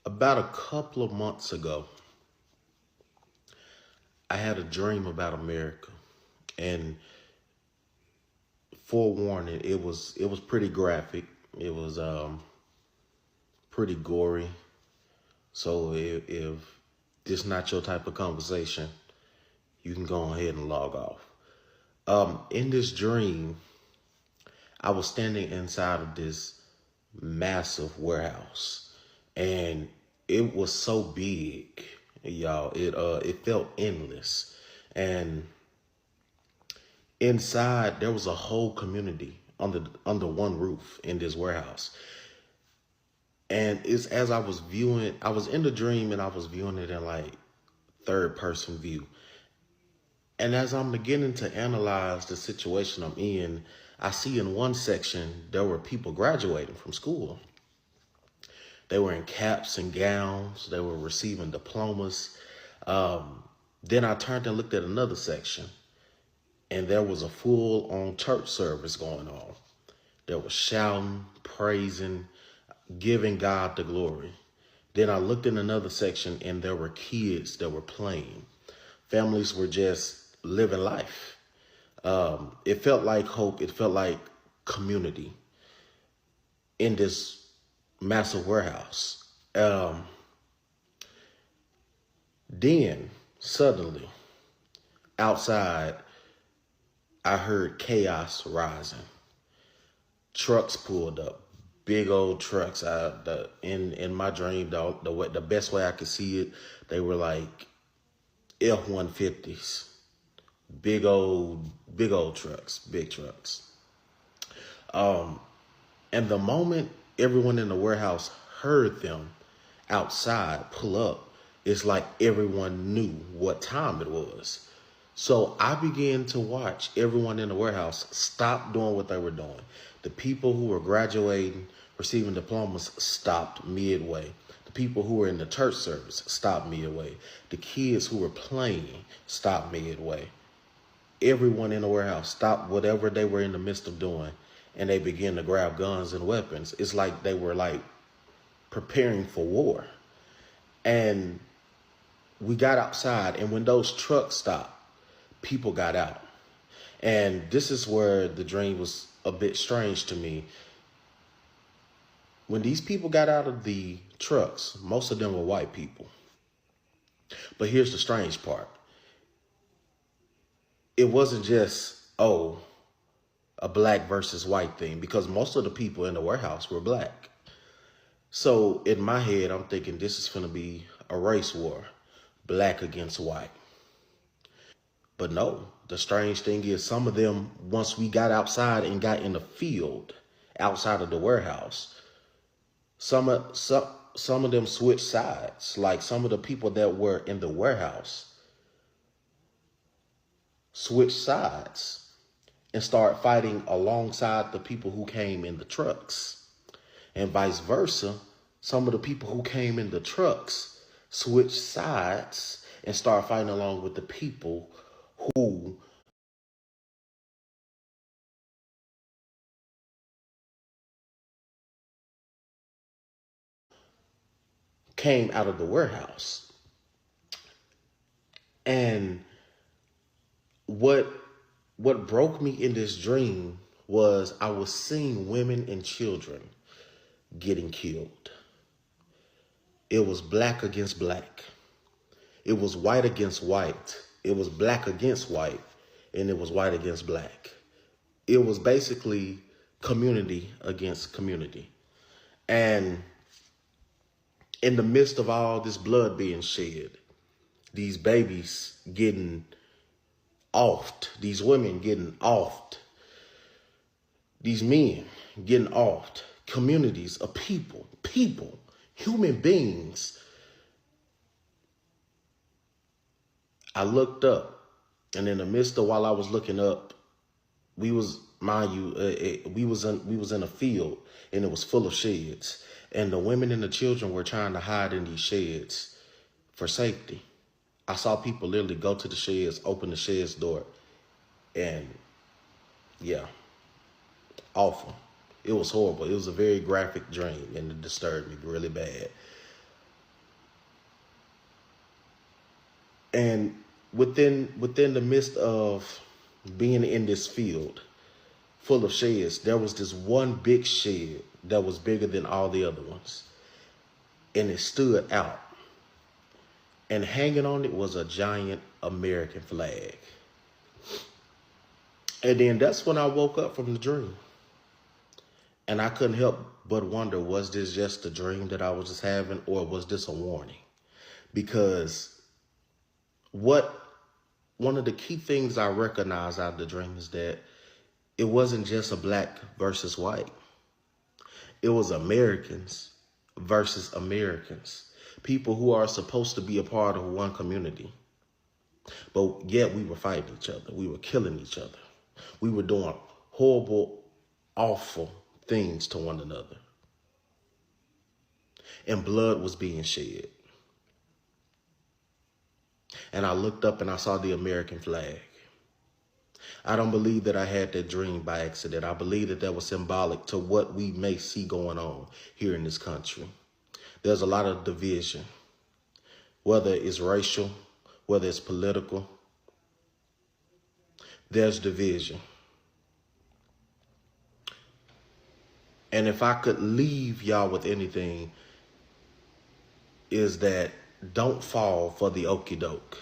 About a couple of months ago, I had a dream about America, and forewarning, it was pretty graphic. It was pretty gory. So if this not your type of conversation, you can go ahead and log off. In this dream, I was standing inside of this massive warehouse, and it was so big, y'all. It felt endless, and inside there was a whole community under one roof in this warehouse. And it's as I was viewing, I was in the dream and I was viewing it in like third person view. And as I'm beginning to analyze the situation I'm in, I see in one section there were people graduating from school. They were in caps and gowns. They were receiving diplomas. Then I turned and looked at another section, and there was a full-on church service going on. There was shouting, praising, giving God the glory. Then I looked in another section, and there were kids that were playing. Families were just living life. It felt like hope. It felt like community in this massive warehouse. Then suddenly outside, I heard chaos rising. Trucks pulled up, big old trucks. In my dream, the best way I could see it, they were like F-150s, big old trucks, big trucks. And the moment everyone in the warehouse heard them outside pull up, it's like everyone knew what time it was. So I began to watch everyone in the warehouse stop doing what they were doing. The people who were graduating, receiving diplomas, stopped midway. The people who were in the church service stopped midway. The kids who were playing stopped midway. Everyone in the warehouse stopped whatever they were in the midst of doing, and they began to grab guns and weapons. It's like they were like preparing for war. And we got outside, and when those trucks stopped, people got out. And this is where the dream was a bit strange to me. When these people got out of the trucks, most of them were white people. But here's the strange part. It wasn't just, a black versus white thing, because most of the people in the warehouse were black. So in my head, I'm thinking this is going to be a race war, black against white. But no, the strange thing is some of them, once we got outside and got in the field outside of the warehouse, some of them switched sides. Like some of the people that were in the warehouse switched sides and start fighting alongside the people who came in the trucks. And vice versa, some of the people who came in the trucks switched sides and start fighting along with the people who came out of the warehouse. And what broke me in this dream was I was seeing women and children getting killed. It was black against black. It was white against white. It was black against white, and it was white against black. It was basically community against community. And in the midst of all this blood being shed, these babies getting offed, these women getting offed, these men getting offed, communities of people, human beings. I looked up, and in the midst of while I was looking up, we was, mind you, we was in a field, and it was full of sheds, and the women and the children were trying to hide in these sheds for safety. I saw people literally go to the sheds, open the sheds door, and yeah, awful. It was horrible. It was a very graphic dream, and it disturbed me really bad. And within the midst of being in this field full of sheds, there was this one big shed that was bigger than all the other ones. And it stood out. And hanging on it was a giant American flag. And then that's when I woke up from the dream. And I couldn't help but wonder, was this just a dream that I was just having, or was this a warning? Because one of the key things I recognized out of the dream is that it wasn't just a black versus white. It was Americans versus Americans. People who are supposed to be a part of one community. But yet we were fighting each other. We were killing each other. We were doing horrible, awful things to one another. And blood was being shed. And I looked up and I saw the American flag. I don't believe that I had that dream by accident. I believe that was symbolic to what we may see going on here in this country. There's a lot of division, whether it's racial, whether it's political. There's division. And if I could leave y'all with anything, is that don't fall for the okie doke.